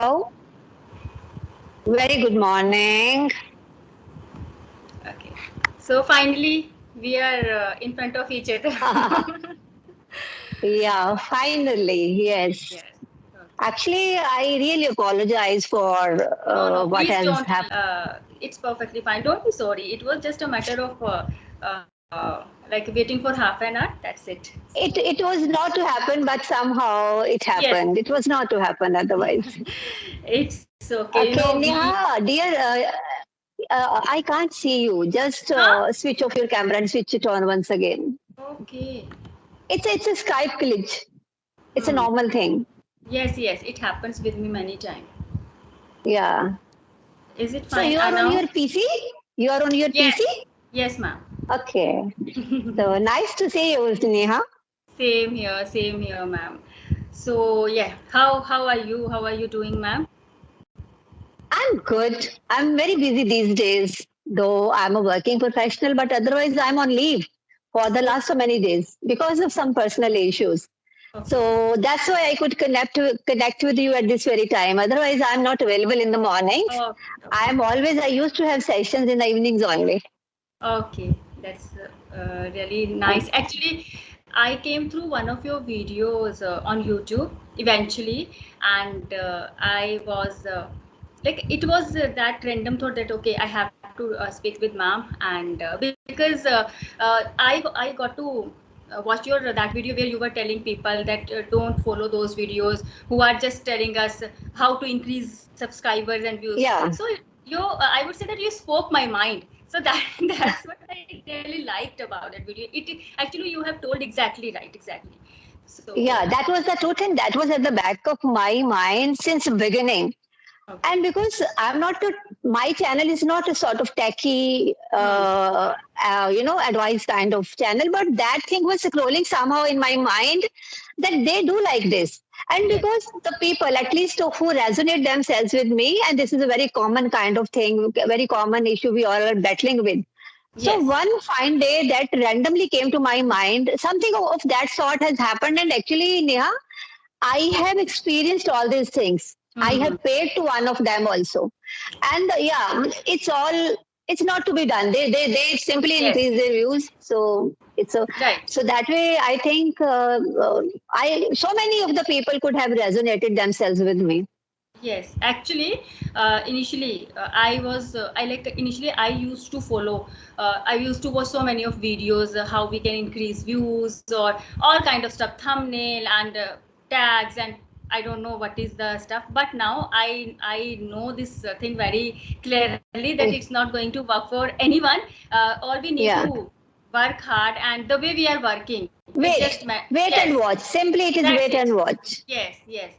Very good morning. Okay. So finally, we are in front of each other. Yeah, finally, yes. Yes. Okay. Actually, I really apologize for No, no, what please has don't happened. be. It's perfectly fine. Don't be sorry. It was just a matter of like waiting for half an hour. That's it. So It was not to happen, but somehow it yes, happened. It was not to happen otherwise. it's okay. Okay, We. Neha, dear, I can't see you. Just Huh? switch off your camera and switch it on once again. Okay. It's a Skype glitch. It's a Hmm. normal thing. Yes, yes. It happens with me many times. Yeah. Is it So fine you are on now? your PC? You are on your PC? Yes. Yes, ma'am. Okay. So nice to see you, Neha. Same here, ma'am. So yeah, how are you? How are you doing, ma'am? I'm good. I'm very busy these days, though I'm a working professional, but otherwise I'm on leave for the last so many days because of some personal issues. Okay. So that's why I could connect with you at this very time. Otherwise, I'm not available in the mornings. Oh, I'm okay. always, I used to have sessions in the evenings only. Okay. That's really nice. Actually, I came through one of your videos on YouTube eventually, and I was like, it was that random thought that okay, I have to speak with ma'am, and because I got to watch your that video where you were telling people that don't follow those videos who are just telling us how to increase subscribers and views. Yeah, So you, I would say that you spoke my mind. So that that's what I really liked about that video. It actually you have told exactly right, exactly. So yeah, that was the truth, and that was at the back of my mind since the beginning. okay. And because I'm not a, my channel is not a sort of techie Hmm. advice kind of channel, but that thing was scrolling somehow in my mind that they do like this. And Yes. because the people at least who resonate themselves with me, and this is a very common kind of thing, very common issue we all are battling with. So Yes. one fine day that randomly came to my mind, something of that sort has happened. And actually, Neha, I have experienced all these things. I Hmm. have paid to one of them also. And yeah, it's not to be done. They simply Yes. increase their views. So it's a, Right. so that way I think so many of the people could have resonated themselves with me. Yes, actually, initially I like initially I used to follow. I used to watch so many of videos how we can increase views or all kind of stuff, thumbnail and tags and I don't know what is the stuff. But now I know this thing very clearly that it's not going to work for anyone. All we need Yeah. to work hard and the way we are working, it just Wait yes. and watch. Simply it is That's wait it. and watch. Yes, yes.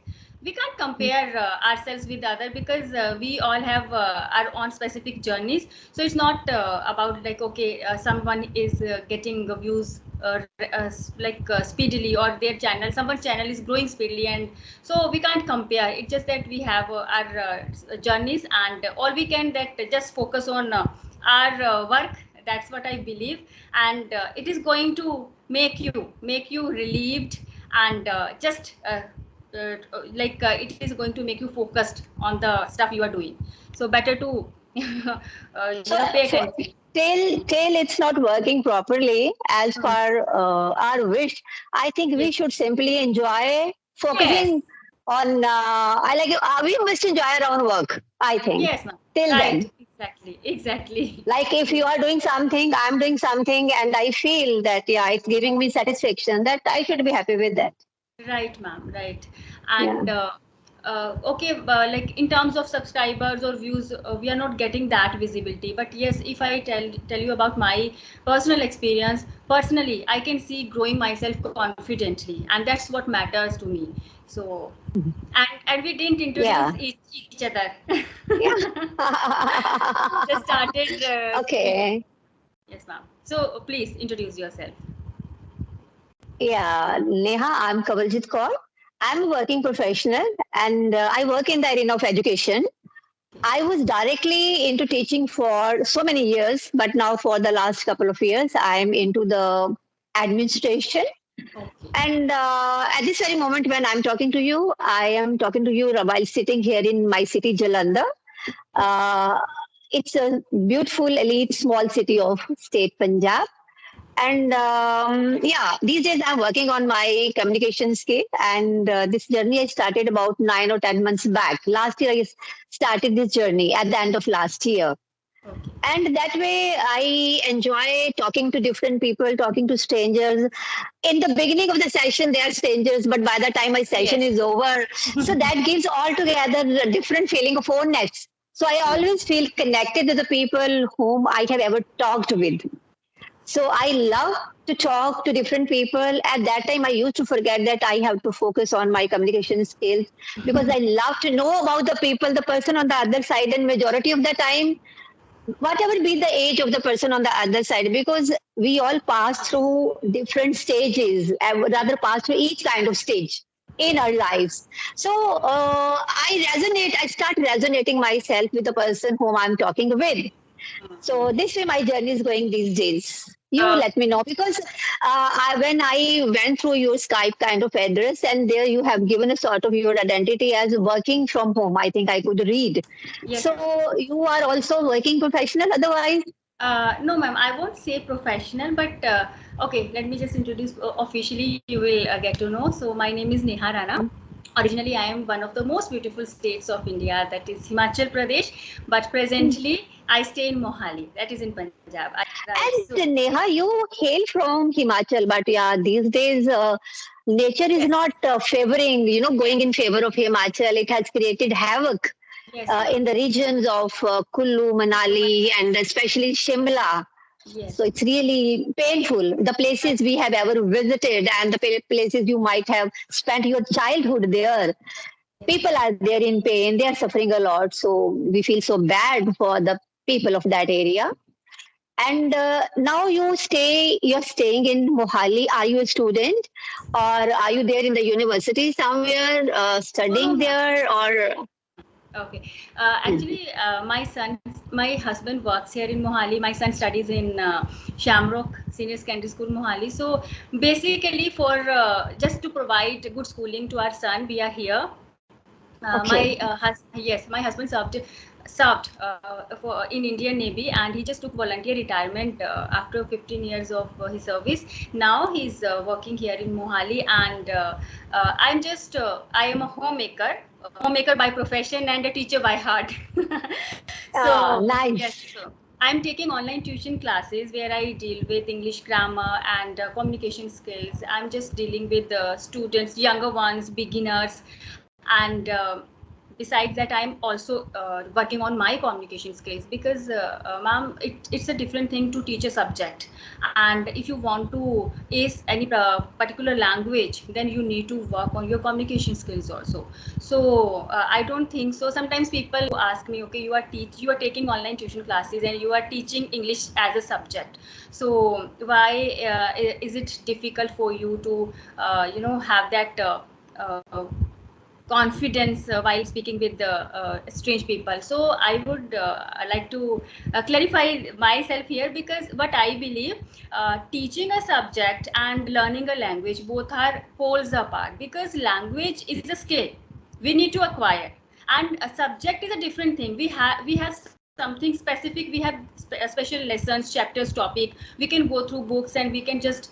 We can't compare ourselves with other because we all have our own specific journeys. So it's not about like okay, someone is getting views speedily or their channel, someone's channel is growing speedily, and so we can't compare. It's just that we have our journeys, and all we can that just focus on our work. That's what I believe, and it is going to make you relieved and just it is going to make you focused on the stuff you are doing. So better to So, pay so attention. till it's not working properly as Hmm. per our wish, I think we Yes, should simply enjoy yes, focusing on. I like we must enjoy our own work. I think yes, ma'am. till Right, then. exactly, exactly. Like if you are doing something, I'm doing something, and I feel that yeah, it's giving me satisfaction. That I should be happy with that. Right, ma'am. Right. Yeah. And okay, like in terms of subscribers or views, we are not getting that visibility. But yes, if I tell you about my personal experience, personally, I can see growing myself confidently, and that's what matters to me. So, and we didn't introduce Yeah. each other. Yeah. We just started speaking. Okay. Yes, ma'am. So please introduce yourself. Yeah, Neha, I'm Kavaljit Kaur. I'm a working professional and I work in the arena of education. I was directly into teaching for so many years, but now for the last couple of years, I'm into the administration. Okay. And at this very moment when I'm talking to you, I am talking to you while sitting here in my city, Jalandhar. Uh, it's a beautiful, elite, small city of state Punjab. And yeah, these days I'm working on my communication skill. And this journey I started about 9 or 10 months back. Last year, I started this journey at the end of last year. Okay. And that way, I enjoy talking to different people, talking to strangers. In the beginning of the session, they are strangers, but by the time my session Yes. is over, so that gives altogether a different feeling of oneness. So I always feel connected to the people whom I have ever talked with. So I love to talk to different people. At that time, I used to forget that I have to focus on my communication skills because I love to know about the people, the person on the other side, and majority of the time, whatever be the age of the person on the other side, because we all pass through different stages, rather pass through each kind of stage in Yes. our lives. So I start resonating myself with the person whom I'm talking with. So this way my journey is going these days. You Uh, let me know because when I went through your Skype kind of address and there you have given a sort of your identity as working from home. I think I could read. yes, ma'am. So you are also working professional otherwise? No, ma'am, I won't say professional, but okay, let me just introduce officially. You will get to know. So, my name is Neha Rana. Originally, I am one of the most beautiful states of India, that is Himachal Pradesh, but presently I stay in Mohali, that is in Punjab. Right. So, And Neha, you hail from Himachal, but yeah, these days nature is yes, not favoring, going in favor of Himachal. It has created havoc yes, ma'am. in the regions of Kullu, Manali, and especially Shimla. So Yes, it's really painful. The places we have ever visited and the places you might have spent your childhood there, yes, people are there in pain. They are suffering a lot. So we feel so bad for the people of that area. And now you're staying in Mohali. Are you a student or are you there in the university somewhere no, no, studying ma'am. there or? Okay. Actually, my husband works here in Mohali. My son studies in Shamrock Senior Secondary School, Mohali. So basically, for just to provide good schooling to our son, we are here. Okay. Yes, my husband served for in Indian Navy, and he just took volunteer retirement after 15 years of his service. Now he's working here in Mohali, and I am a homemaker, by profession and a teacher by heart. So yes, Nice. so I'm taking online tuition classes where I deal with English grammar and communication skills. I'm just dealing with students, younger ones, beginners, and besides that, I'm also working on my communication skills because, ma'am, it's a different thing to teach a subject, and if you want to ace any particular language, then you need to work on your communication skills also. So I don't think so. Sometimes people ask me, okay, you are taking online tuition classes and you are teaching English as a subject, so why is it difficult for you to have that uh, confidence while speaking with the strange people. So I would like to clarify myself here, because what I believe, teaching a subject and learning a language, both are poles apart, because language is a skill we need to acquire, and a subject is a different thing. We have something specific. We have special lessons, chapters, topic. We can go through books and we can just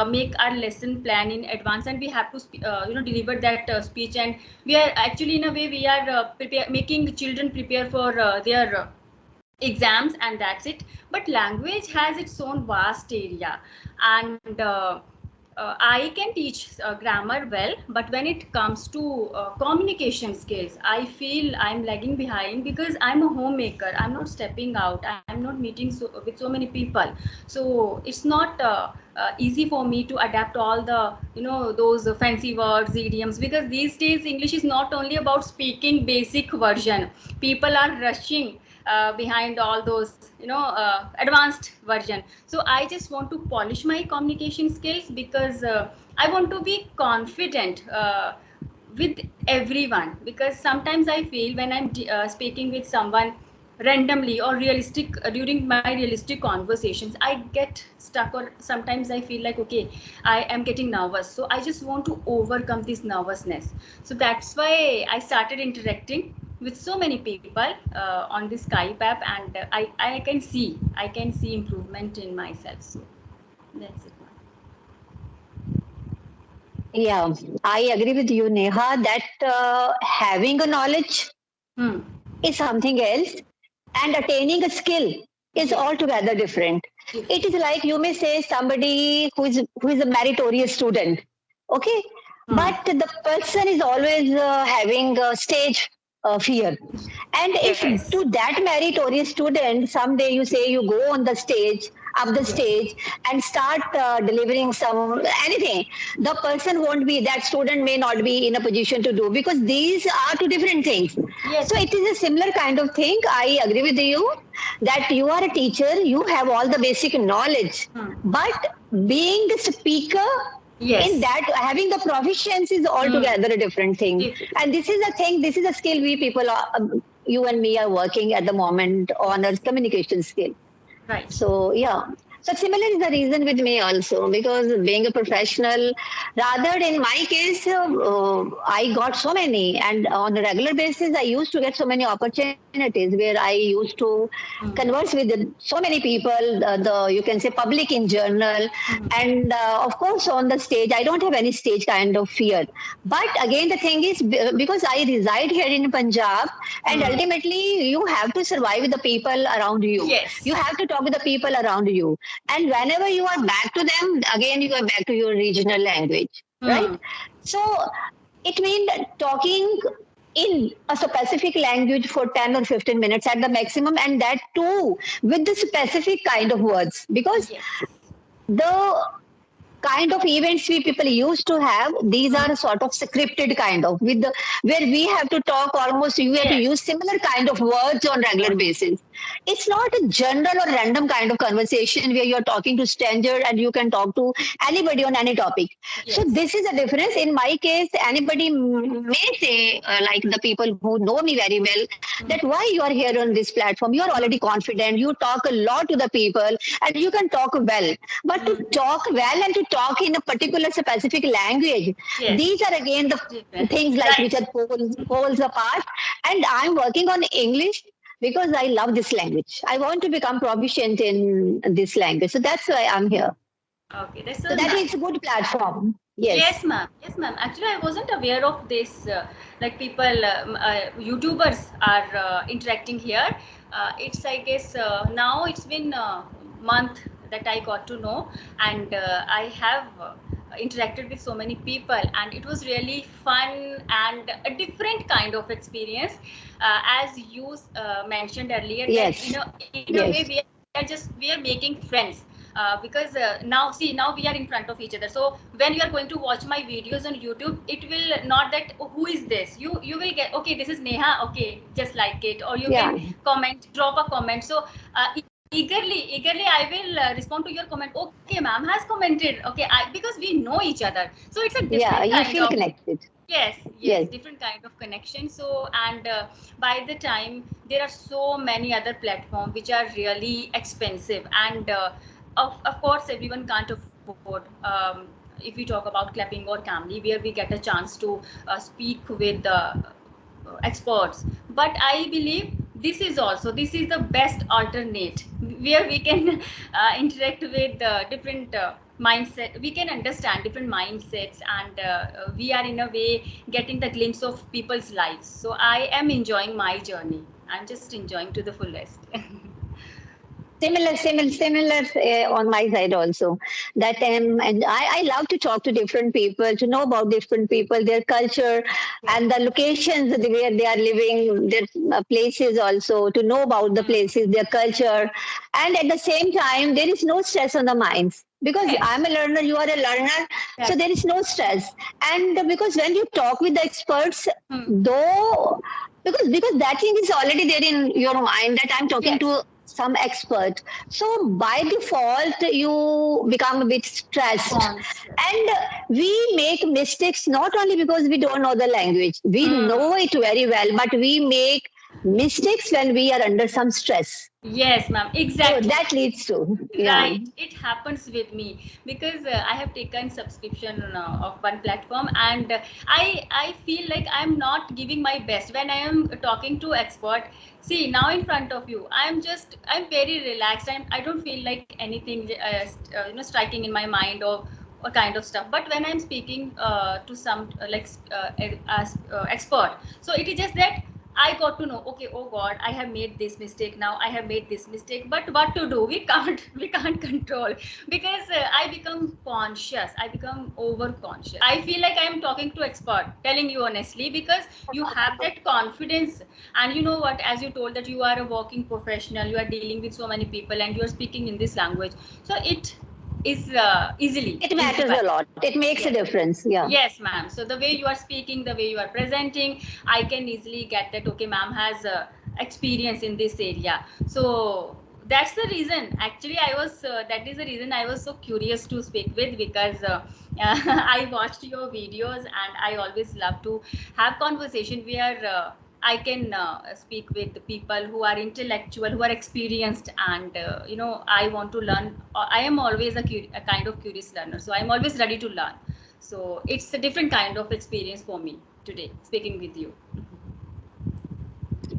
make our lesson plan in advance, and we have to deliver that speech. And we are actually, in a way, we are making children prepare for their exams, and that's it. But language has its own vast area, and I can teach grammar well, but when it comes to communication skills, I feel I'm lagging behind, because I'm a homemaker. I'm not stepping out. I'm not meeting with so many people. So it's not easy for me to adapt all the those fancy words, idioms, because these days English is not only about speaking basic version. People are rushing behind all those advanced version. So I just want to polish my communication skills, because I want to be confident with everyone, because sometimes I feel when I'm speaking with someone randomly or realistic during my realistic conversations, I get stuck, or sometimes I feel like, okay, I am getting nervous, so I just want to overcome this nervousness. So that's why I started interacting with so many people on this Skype app, and I can see improvement in myself. So that's it. Yeah, I agree with you, Neha, that having a knowledge Hmm. is something else, and attaining a skill is Yes. altogether different. It is Different. like you may say somebody who is a meritorious student, okay, Hmm. but the person is always having a stage fear. And if Yes. to that meritorious student, someday you say you go on the stage, up the Yes. stage, and start delivering some anything, the person won't be, that student may not be in a position to do, because these are two different things. So Yes. it is a similar kind of thing. I agree with you that you are a teacher, you have all the basic knowledge, Hmm. but being the speaker in Yes. that, having the proficiency is Hmm. altogether a different thing. Different. And this is a thing, this is a skill we people are, you and me are working at the moment on our communication skill. Right. So yeah. So similar is the reason with me also, because being a professional, rather in my case, I got so many, and on a regular basis, I used to get so many opportunities where I used to Hmm. converse with so many people, the you can say public in general, Hmm. and of course on the stage, I don't have any stage kind of fear. But again, the thing is, because I reside here in Punjab, and Hmm. ultimately you have to survive with the people around you. You Yes. have to talk with the people around you. And whenever you are back to them, again, you are back to your regional language, right? Hmm. So it means talking in a specific language for 10 or 15 minutes at the maximum, and that too with the specific kind of words, because Yes. the kind of events we people used to have, these Hmm. are sort of scripted kind of, with the where we have to talk almost, you have to Yes. use similar kind of words on regular basis. It's not a general or random kind of conversation where you're talking to stranger and you can talk to anybody on any topic. So Yes. this is a difference. In my case, anybody may say, like the people who know me very well, Hmm. that why you are here on this platform, you are already confident, you talk a lot to the people, and you can talk well. But to Hmm. talk well and to talk in a particular specific language, Yes. these are again the Different. things like which Right. are poles apart. And I'm working on English because I love this language. I want to become proficient in this language. So that's why I'm here. Okay. That's So so that means nice. a good platform. Yes, Yes. ma'am. Yes, ma'am. Actually, I wasn't aware of this. Like people, YouTubers are interacting here. It's, I guess, now it's been a month that I got to know, and I have interacted with so many people, and it was really fun and a different kind of experience. As you mentioned earlier, that Yes. in a way Yes. we are making friends. Because now see, now we are in front of each other, so when you are going to watch my videos on YouTube, it will not that, "Oh, who is this," you will get, okay, this is Neha, okay, just like it, or you Yeah. can comment, drop a comment. So eagerly I will respond to your comment. Okay, ma'am has commented. Okay, because we know each other, so it's a different Yeah. kind You of, feel connected. yes, yes, Yes. different kind of connection. So, and by the time, there are so many other platforms which are really expensive, and of course everyone can't afford. If we talk about clapping or Camly, where we get a chance to speak with the experts, but I believe this is the best alternate, where we can interact with different mindset, we can understand different mindsets, and we are in a way getting the glimpse of people's lives. So I am enjoying my journey, I'm just enjoying to the fullest. Similar on my side also. That and I love to talk to different people, to know about different people, their culture, and the locations where they are living, their places also, to know about the Hmm. places, their culture, and at the same time, there is no stress on the minds. Because I'm Yes. a learner, you are a learner, so That. there is no stress. And because when you talk with the experts, Hmm. though, because that thing is already there in your mind that I'm talking Yes. to some expert, so by default you become a bit stressed, Conscious. and we make mistakes not only because we don't know the language, we Hmm. know it very well, but we make mistakes when we are under some stress. Yes, ma'am. So Exactly. that leads to, yeah. Right, it happens with me because I have taken subscription of one platform, and I feel like I'm not giving my best when I am talking to expert. See, now in front of you, I'm very relaxed. I don't feel like anything striking in my mind or kind of stuff. But when I'm speaking to some as expert, so it is just that I got to know, okay, oh God, I have made this mistake now. I have made this mistake, but what to do? We can't, we can't control because I become conscious. I become over conscious. I feel like I am talking to expert, telling you honestly, because you have that confidence. And you know what? As you told that you are a working professional, you are dealing with so many people, and you are speaking in this language, so it is It matters a lot. It makes a Yes. difference. Yeah. Yes, ma'am. So the way you are speaking, the way you are presenting, I can easily get that. Okay, ma'am has experience in this area. So that's the reason. Actually, I was. That is the reason I was so curious to speak with, because I watched your videos and I always love to have conversation where. I can speak with the people who are intellectual, who are experienced, and I want to learn. I am always a kind of curious learner, so I'm always ready to learn. So it's a different kind of experience for me today speaking with you.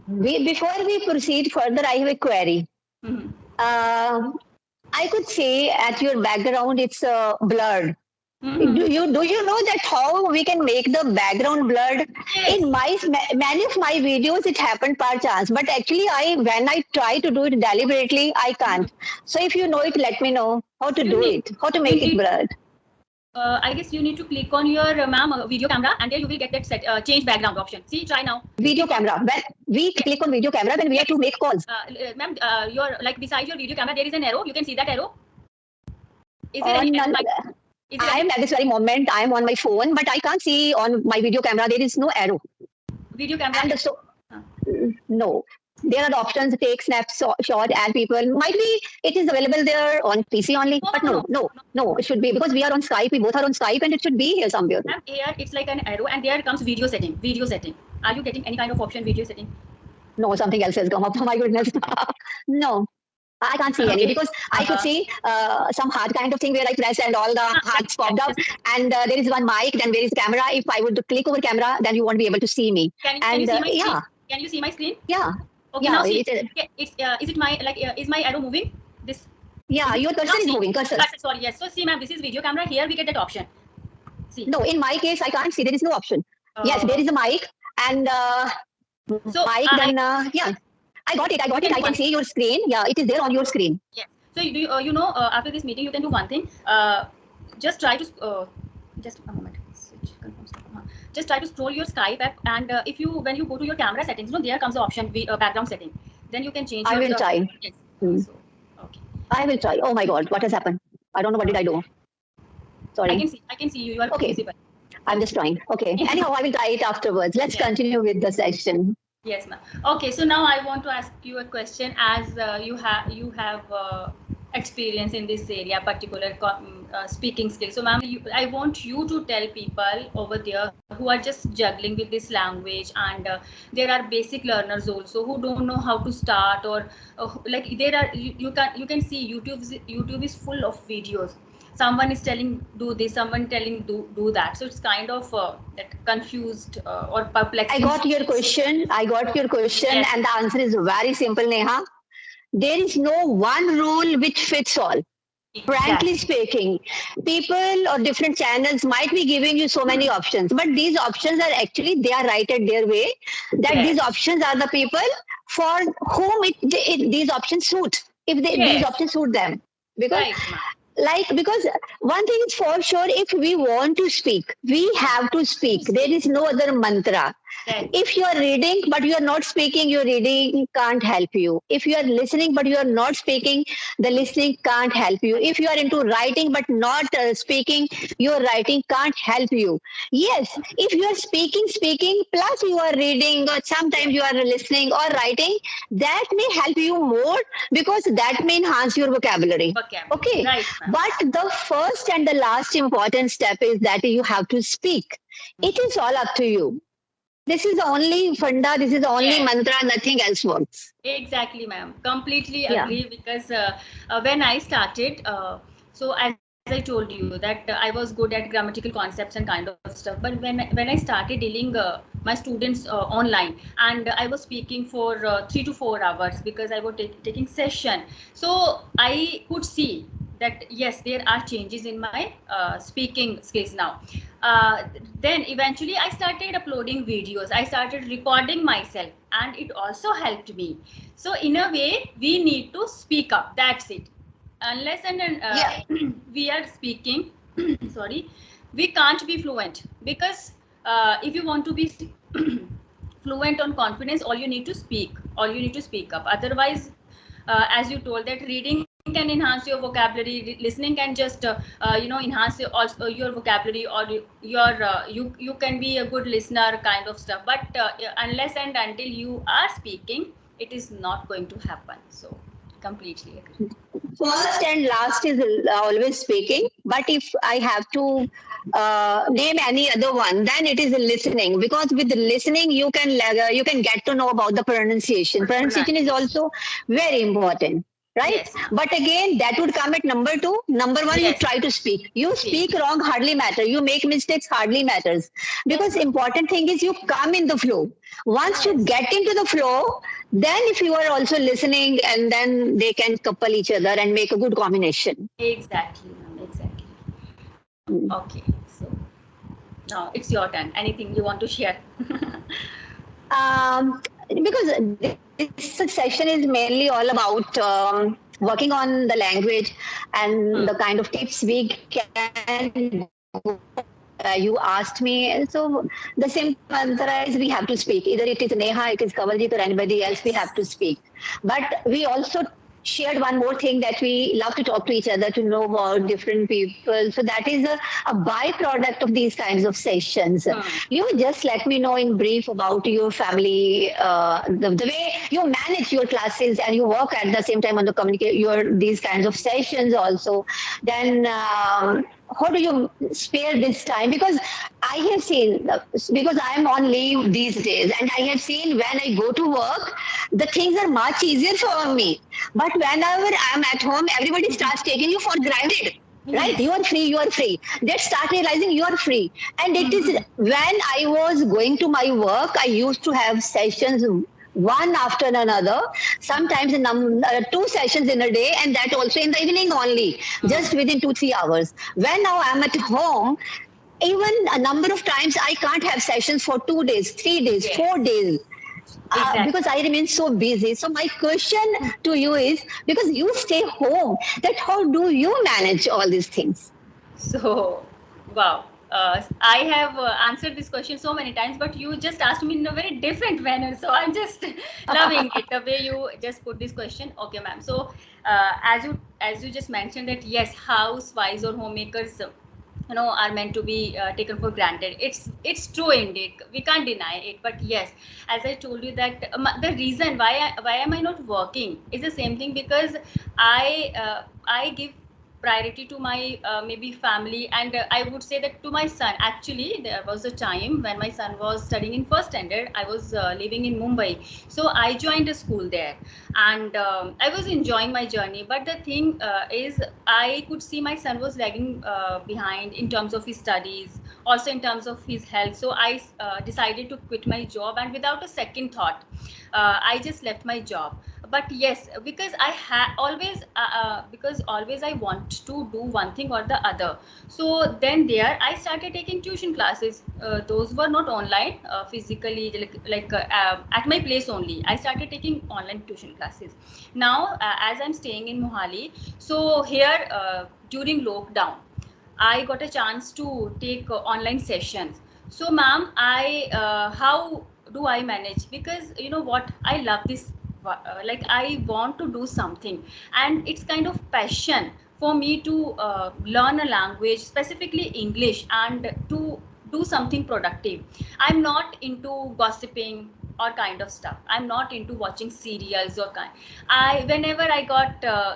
Before we proceed further, I have a query. Mhm. Uh, I could say at your background it's blurred. Mhm. Do you know that how we can make the background blurred? Yes. In many of my videos, it happened per chance, but actually, I when I try to do it deliberately, I Mhm. can't. So if you know it, let me know how to You do need it, how to you make it need blurred. I guess you need to click on your ma'am video camera, and there you will get that set change background option. See, try now. Video Click on. camera. When we Yes. click on video camera, when we have Yes. to make calls. Ma'am, your like beside your video camera there is an arrow. You can see that arrow. Is there any On arrow? Is there any I'm at this very moment, I'm on my phone, but I can't see on my video camera. There is no arrow, video camera? and so Uh, no. There are the options take snapshot and people might be it is available there on PC only, no, but no, no, no, no, no. no, it should be because we are on Skype, we both are on Skype, and it should be here somewhere. Ma'am, here it's like an arrow, and there comes video setting. Video setting. Are you getting any kind of option? Video setting. No, something else has come up. Oh my goodness. No, I can't see any Okay. because I could see some heart kind of thing where I press and all the hearts Yes, popped up, yes. and there is one mic, then there is camera. If I would click over camera, then you won't be able to see me. Can you And see my screen? yeah, Can you see my screen? yeah, Okay, yeah, now see. Okay, it's is it my is my arrow moving? This is yeah, it? your Now cursor is see. moving, cursor. Sorry, yes. So see, ma'am, this is video camera. Here we get that option. See. No, in my case, I can't see. There is no option. Yes, there Uh, is a mic and so mic. Then yeah, I got it. I you got can it. do I one can thing. see your screen. Yeah, it is there on your screen. Yes. So you do after this meeting you can do one thing. Just try to just a moment. Switch, confirm stop. Just try to scroll your Skype app, and if you when you go to your camera settings, there comes the option background setting. Then you can change I your will try. yes. Hmm. So okay. I will try. Oh my God, what has happened? I don't know what did I do. Sorry. I can see you. You are Okay, visible. I'm just trying. Okay. Anyhow, I will try it afterwards. Let's Yes. continue with the session. Yes, ma'am. Okay, so now I want to ask you a question, as you have experience in this area, particular speaking skills. So, ma'am, I want you to tell people over there who are just juggling with this language, and there are basic learners also who don't know how to start, or like there are you can see YouTube is full of videos. Someone is telling do this, someone telling do that, so it's kind of that confused or I perplexing. got your question. I got your question, Yes, and the answer is very simple, Neha. There is no one rule which fits all. Frankly exactly. speaking, people or different channels might be giving you so many options, but these options are actually they are right at their way. That these Yes, options are the people for whom these options suit. If these yes, options suit them, because right, ma'am. because one thing is for sure, if we want to speak, we have to To speak. There speak. is no other mantra. Right. If you are reading but you are not speaking, your reading can't help you. If you are listening but you are not speaking, the listening can't help you. If you are into writing but not speaking, your writing can't help you. Yes, if you are speaking plus you are reading, or sometimes Yes, you are listening or writing, that may help you more because that may enhance your vocabulary. vocabulary. Okay, Right, ma'am. but the first and the last important step is that you have to speak. It is all up to you. This is the only funda, this is the only Yes. mantra, nothing else works. Exactly, ma'am. Completely Yeah. agree because when I started, so as I told you that I was good at grammatical concepts and kind of stuff. But when I started dealing my students online, and I was speaking for 3 to 4 hours because I was taking session. So I could see that yes, there are changes in my speaking skills now. uh, then eventually I started uploading videos, I started recording myself, and it also helped me. So in a way we need to speak up, that's it. Unless and Yeah. we are speaking sorry, we can't be fluent because if you want to be fluent on confidence, all you need to speak, all you need to speak up. Otherwise, as you told that reading can enhance your vocabulary, listening can just enhance your vocabulary, or you can be a good listener kind of stuff. But unless and until you are speaking, it is not going to happen. So completely agree. First and last is always speaking. But if I have to name any other one, then it is listening. Because with listening, you can get to know about the pronunciation. Pronunciation is Pronunciation. also very important, right? Yes, ma'am. But again, that would come at number two. Number one, you Yes. try to speak. You Speak. speak wrong hardly matter. You make mistakes hardly matters. Yes, Because ma'am. important thing is you come in the flow. Once you Yes. get into the flow, then if you are also listening, and then they can couple each other and make a good combination. Exactly, ma'am. Exactly. Okay. So now it's your turn. Anything you want to share? Because this session is mainly all about working on the language and the kind of tips we can you asked me. So the simple mantra is we have to speak. Either it is Neha, it is Kavaljeet, or anybody else, we Yes. have to speak. But we also shared one more thing, that we love to talk to each other, to know about different people. So that is a byproduct of these kinds of sessions. Hmm. You just let me know in brief about your family, the way you manage your classes and you work at the same time on the communicate your these kinds of sessions also. Then how do you spare this time? Because I have seen, because I am on leave these days, and I have seen when I go to work, the things are much easier for me. But whenever I'm at home, everybody starts taking you for granted. Right? You Yes. are free, you are free. They start realizing you are free. And it is when I was going to my work, I used to have sessions one after another, sometimes two sessions in a day, and that also in the evening only, Hmm. just within 2 3 hours. When now I'm at home, even a number of times I can't have sessions for 2 days, 3 days, Yes. 4 days, because Exactly. I remain so busy. So my question to you is, because you stay home, that how do you manage all these things? So, wow. I have answered this question so many times, but you just asked me in a very different manner. So I'm just loving it the way you just put this question. Okay, ma'am. So, as you just mentioned that yes, housewives or homemakers, are meant to be taken for granted. It's true indeed. We can't deny it. But yes, as I told you that the reason why am I not working is the same thing because I give priority to my maybe family, and I would say that to my son. Actually, there was a time when my son was studying in first standard. I was living in Mumbai, so I joined a school there, and I was enjoying my journey. But the thing is, I could see my son was lagging behind in terms of his studies, also in terms of his health. So I decided to quit my job, and without a second thought, I just left my job. But yes, because I always because always I want to do one thing or the other. So then there I started taking tuition classes. Those were not online, physically, at my place only. I started taking online tuition classes. Now as I'm staying in Mohali, so here during lockdown I got a chance to take online sessions. So, ma'am, I how do I manage? Because you know what, I love this. Like I want to do something, and it's kind of passion for me to learn a language, specifically English, and to do something productive. I'm not into gossiping or kind of stuff. I'm not into watching serials or kind. I whenever I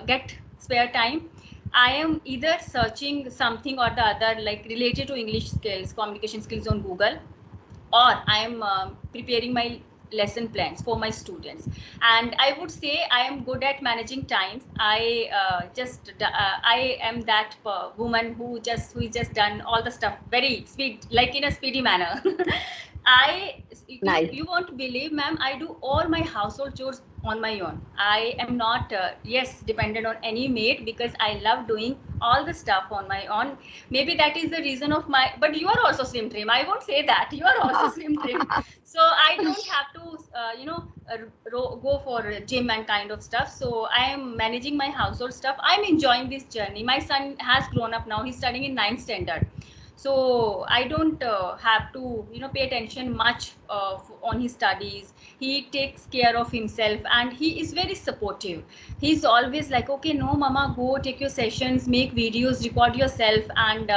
get spare time, I am either searching something or the other, like related to English skills, communication skills on Google, or I am preparing my lesson plans for my students. And I would say I am good at managing times. I am that woman who is just done all the stuff very speed, like in a speedy manner. I Nice. you won't believe, ma'am, I do all my household chores on my own. I am not yes dependent on any maid, because I love doing all the stuff on my own. Maybe that is the reason of my, but you are also slim trim, I won't say that, you are also slim trim. So I don't have to go for gym and kind of stuff. So I am managing my household stuff. I'm enjoying this journey. My son has grown up now, he's studying in ninth standard. So I don't have to pay attention much on his studies. He takes care of himself and he is very supportive. He's always like, okay, no mama, go take your sessions, make videos, record yourself. And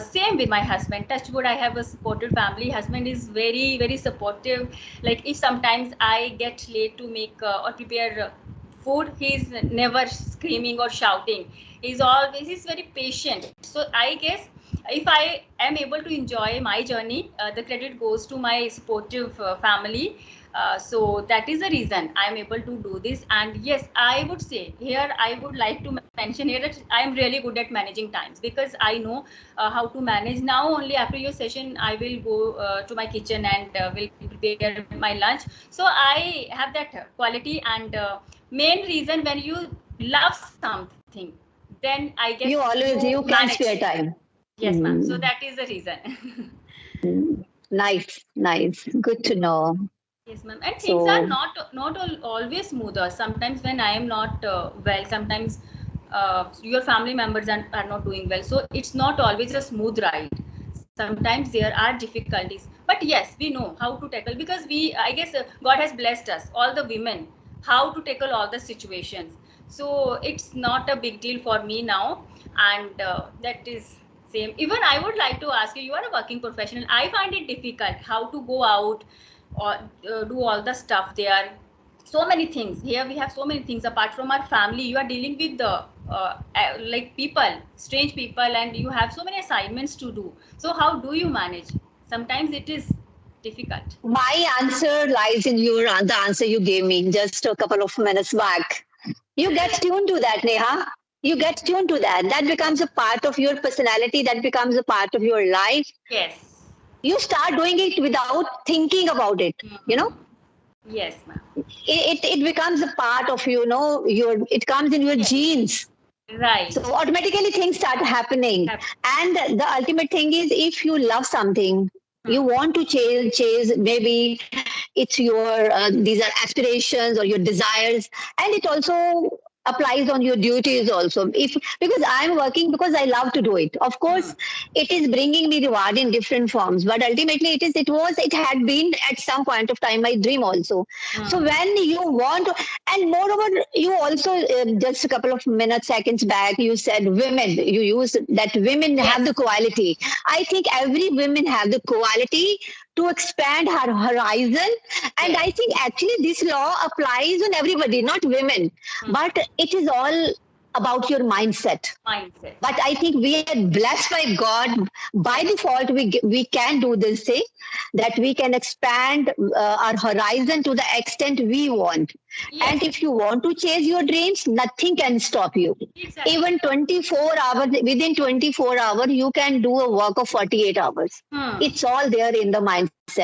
same with my husband, touch wood, I have a supportive family. Husband is very very supportive. Like if sometimes I get late to make or prepare food, he's never screaming or shouting. He's very patient. So I guess if I am able to enjoy my journey, the credit goes to my supportive family. So that is the reason I am able to do this. And yes, I would say here, I would like to mention here that I am really good at managing times, because I know how to manage. Now only after your session I will go to my kitchen and will prepare my lunch. So I have that quality. And main reason, when you love something, then I guess You you always, you manage. can spare time. Yes ma'am, so that Mm, is the reason. nice, nice. Good to know. Yes ma'am, and things are So, always smoother. Sometimes when I am not well, sometimes your family members are not doing well, so it's not always a smooth ride. Sometimes there are difficulties, but yes, we know how to tackle, because I guess God has blessed us, all the women, how to tackle all the situations. So it's not a big deal for me now. And that is same. Even I would like to ask you, you are a working professional, I find it difficult how to go out or do all the stuff there. So many things here, we have so many things apart from our family. You are dealing with the like people, strange people, and you have so many assignments to do. So how do you manage? Sometimes it is difficult. my answer lies in the answer you gave me just a couple of minutes back. You get tuned to that, Neha. You get tuned to that. That becomes a part of your personality. That becomes a part of your life. Yes. You start doing it without thinking about it. You know, Mhm. Yes ma'am. it becomes a part of your. It comes in your Yes. genes. Right. So automatically things start happening. Hap- And the ultimate thing is, if you love something, you hmm. want to chase, maybe it's these are aspirations or your desires. And it also applies on your duties also. If Because I'm working because I love to do it, of Hmm. course it is bringing me reward in different forms, but ultimately it had been at some point of time my dream also. So Hmm. when you want to, and moreover, you also just a couple of minutes seconds back you said women, you used that women have Yes. the quality. I think every woman have the quality to expand her horizon. And Yes. I think actually this law applies on everybody, not women, Hmm. but it is all about your mindset. Mindset. But I think we are blessed by God. By default we can do this thing, that we can expand our horizon to the extent we want. And Yes. if you want to chase your dreams, nothing can stop you. Exactly. Even 24 hours, within 24 hours you can do a work of 48 hours. Hmm. It's all there in the mindset.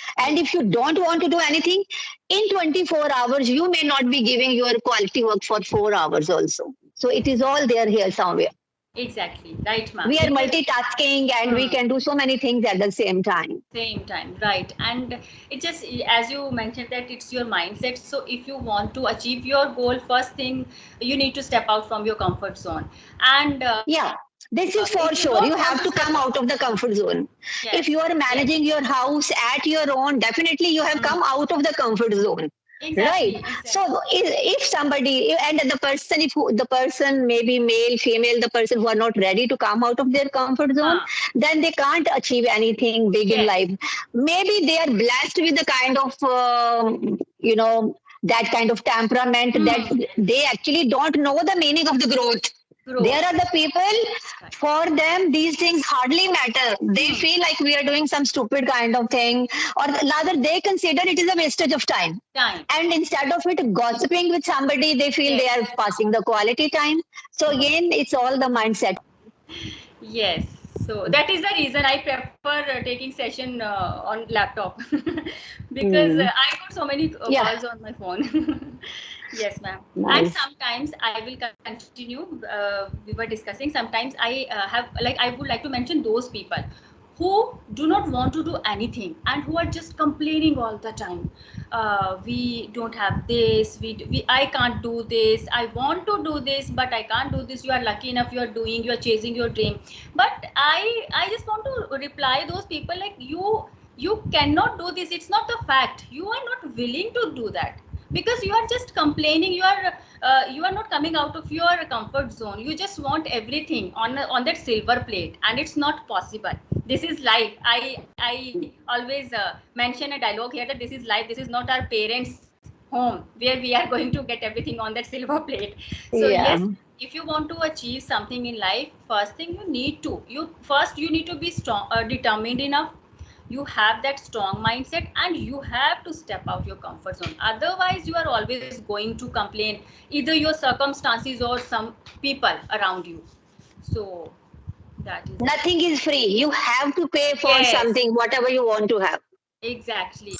And if you Yes. don't want to do anything, in 24 hours you may not be giving your quality work for 4 hours also. So it Yes. is all there here somewhere. Exactly. Right, ma'am. We are Because multitasking and we hmm, can do so many things at the same time. same time, right? And it just, as you mentioned, that it's your mindset. So if you want to achieve your goal, first thing, you need to step out from your comfort zone. And Yeah, if this you is for don't want sure. to You step have out, to come out of the comfort zone. yes, If you are yes. managing your house at your own, definitely you have Hmm. come out of the comfort zone. Right. Exactly, So exactly. if somebody, and the person, if the person may be male, female, the person who are not ready to come out of their comfort zone, Huh. then they can't achieve anything big in Yes. life. Maybe they are blessed with the kind of, that kind of temperament that Hmm. they actually don't know the meaning of the growth. There Grow. are the people, Right. for them these things hardly matter. They Hmm. feel like we are doing some stupid kind of thing, or rather they consider it is a wastage of time. Time. And instead of it gossiping with somebody, they feel they are Yes. passing the quality time. So Hmm. again, it's all the mindset. Yes, so that is the reason I prefer taking session on laptop because Hmm. I got so many Yeah, calls on my phone. Yes, ma'am. And nice. sometimes I will continue. We were discussing. Sometimes I have like I would like to mention those people who do not want to do anything and who are just complaining all the time. We don't have this. We I can't do this. I want to do this, but I can't do this. You are lucky enough. You are doing. You are chasing your dream. But I just want to reply those people like you cannot do this. It's not the fact. You are not willing to do that because you are just complaining. You are not coming out of your comfort zone. You just want everything on that silver plate, and it's not possible. This is life. I always mention a dialogue here that this is life. This is not our parents home where we are going to get everything on that silver plate. So yes, Yeah, if you want to achieve something in life, first thing you need to be strong, determined enough. You have that strong mindset and you have to step out your comfort zone. Otherwise you are always going to complain either your circumstances or some people around you. So that is it. nothing is free. You have to pay for Yes, something, whatever you want to have. exactly.